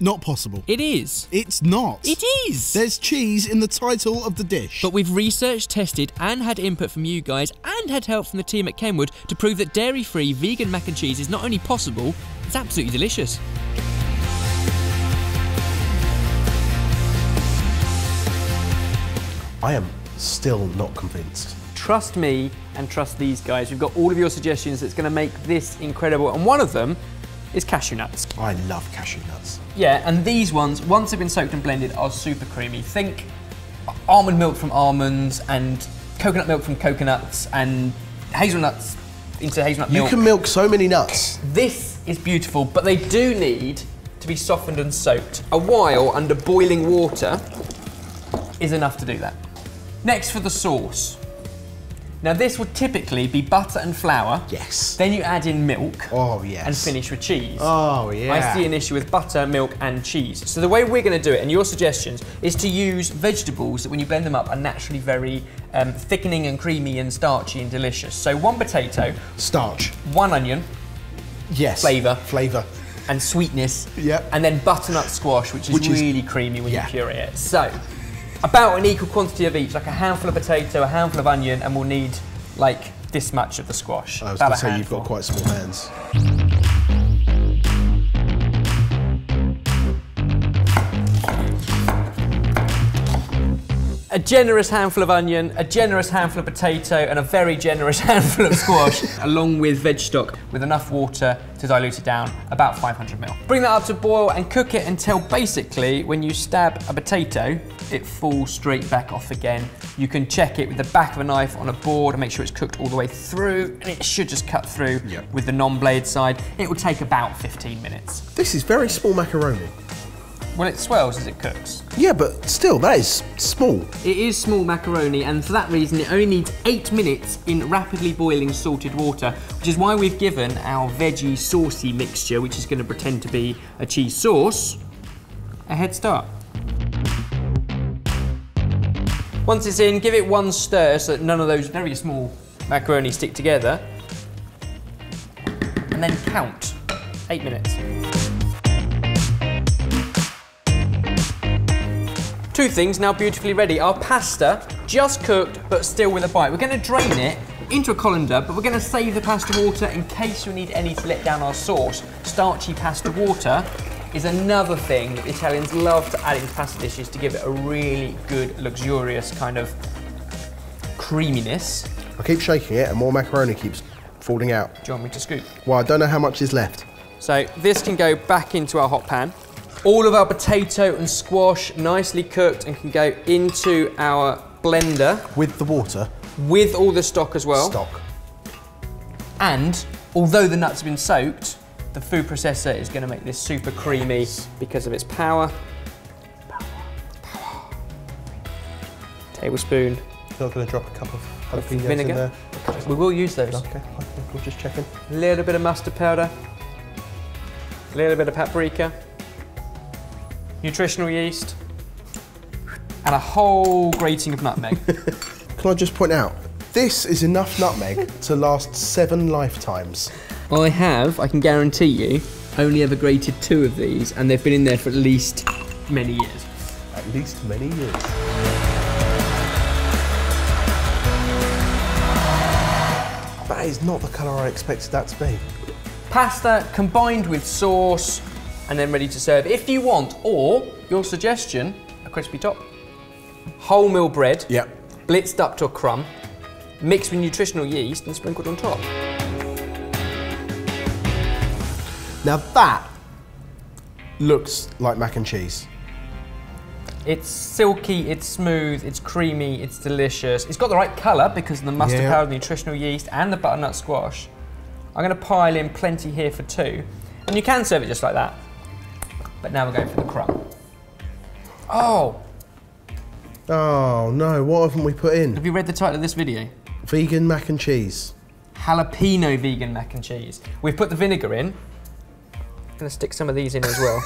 Not possible. It is. It's not. It is. There's cheese in the title of the dish. But we've researched, tested, and had input from you guys, and had help from the team at Kenwood to prove that dairy-free vegan mac and cheese is not only possible, it's absolutely delicious. I am still not convinced. Trust me and trust these guys. We've got all of your suggestions that's going to make this incredible, and one of them is cashew nuts. I love cashew nuts. Yeah, and these ones, once they've been soaked and blended, are super creamy. Think almond milk from almonds and coconut milk from coconuts and hazelnuts into hazelnut milk. You can milk so many nuts. This is beautiful, but they do need to be softened and soaked. A while under boiling water is enough to do that. Next for the sauce. Now this would typically be butter and flour. Yes. Then you add in milk. Oh, yes. And finish with cheese. Oh, yeah. I see an issue with butter, milk and cheese. So the way we're going to do it, and your suggestions, is to use vegetables that when you blend them up are naturally very thickening and creamy and starchy and delicious. So 1 potato. Starch. 1 onion. Yes. Flavour. Flavour. And sweetness. Yep. And then butternut squash, which is really creamy when you puree it. So, about an equal quantity of each, like a handful of potato, a handful of onion, and we'll need like this much of the squash. I was going to say you've got quite small hands. A generous handful of onion, a generous handful of potato, and a very generous handful of squash, along with veg stock, with enough water to dilute it down, about 500 ml. Bring that up to boil and cook it until basically when you stab a potato, it falls straight back off again. You can check it with the back of a knife on a board and make sure it's cooked all the way through, and it should just cut through with the non-blade side. It will take about 15 minutes. This is very small macaroni. Well, it swells as it cooks. Yeah, but still, that is small. It is small macaroni, and for that reason, it only needs 8 minutes in rapidly boiling salted water, which is why we've given our veggie saucy mixture, which is going to pretend to be a cheese sauce, a head start. Once it's in, give it 1 stir so that none of those very small macaroni stick together, and then count 8 minutes. 2 things now beautifully ready. Our pasta, just cooked, but still with a bite. We're gonna drain it into a colander, but we're gonna save the pasta water in case we need any to let down our sauce. Starchy pasta water is another thing that Italians love to add into pasta dishes to give it a really good, luxurious kind of creaminess. I keep shaking it and more macaroni keeps falling out. Do you want me to scoop? Well, I don't know how much is left. So this can go back into our hot pan. All of our potato and squash nicely cooked and can go into our blender. With the water? With all the stock as well. Stock. And although the nuts have been soaked, the food processor is going to make this super creamy because of its power. Tablespoon. You're not going to drop a cup of jalapeños vinegar in there? We will use those. Okay, we're just checking. A little bit of mustard powder. A little bit of paprika. Nutritional yeast, and a whole grating of nutmeg. Can I just point out, this is enough nutmeg to last 7 lifetimes. I can guarantee you, only ever grated 2 of these, and they've been in there for at least many years. At least many years. That is not the colour I expected that to be. Pasta combined with sauce, and then ready to serve if you want, or your suggestion, a crispy top. Wholemeal bread, blitzed up to a crumb, mixed with nutritional yeast and sprinkled on top. Now that looks like mac and cheese. It's silky, it's smooth, it's creamy, it's delicious. It's got the right colour because of the mustard powder, the nutritional yeast and the butternut squash. I'm going to pile in plenty here for 2. And you can serve it just like that. But now we're going for the crumb. Oh! Oh no, what haven't we put in? Have you read the title of this video? Vegan mac and cheese. Jalapeno vegan mac and cheese. We've put the vinegar in. I'm going to stick some of these in as well.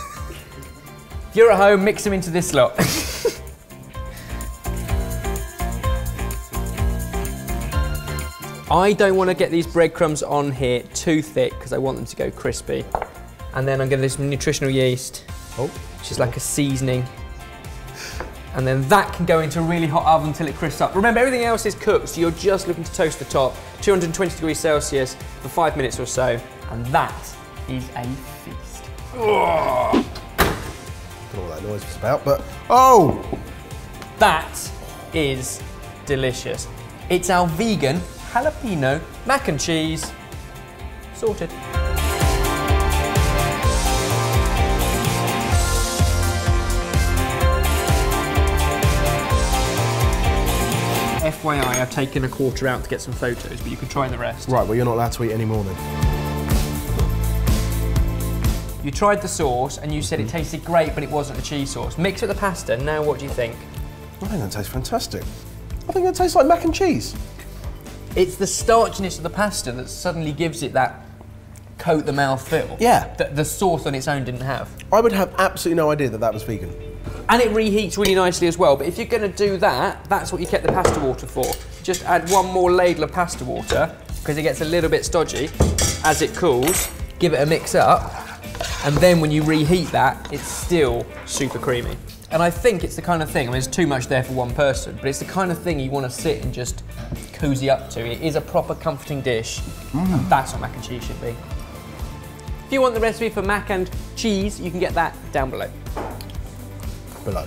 If you're at home, mix them into this lot. I don't want to get these breadcrumbs on here too thick because I want them to go crispy. And then I'm going to do some nutritional yeast which is like a seasoning. And then that can go into a really hot oven until it crisps up. Remember, everything else is cooked, so you're just looking to toast the top, 220 degrees Celsius for 5 minutes or so, and that is a feast. I don't know what that noise was about, but oh! That is delicious. It's our vegan jalapeno mac and cheese. Sorted. FYI, I've taken a quarter out to get some photos, but you can try the rest. Right, well, you're not allowed to eat any more then. You tried the sauce and you said it tasted great, but it wasn't a cheese sauce. Mix it with the pasta, now what do you think? I think that tastes fantastic. I think that tastes like mac and cheese. It's the starchiness of the pasta that suddenly gives it that coat the mouth feel. Yeah. That the sauce on its own didn't have. I would have absolutely no idea that that was vegan. And it reheats really nicely as well, but if you're going to do that, that's what you kept the pasta water for. Just add one more ladle of pasta water, because it gets a little bit stodgy as it cools. Give it a mix up, and then when you reheat that, it's still super creamy. And I think it's the kind of thing, I mean, there's too much there for one person, but it's the kind of thing you want to sit and just cozy up to. It is a proper comforting dish, and that's what mac and cheese should be. If you want the recipe for mac and cheese, you can get that down below. Below.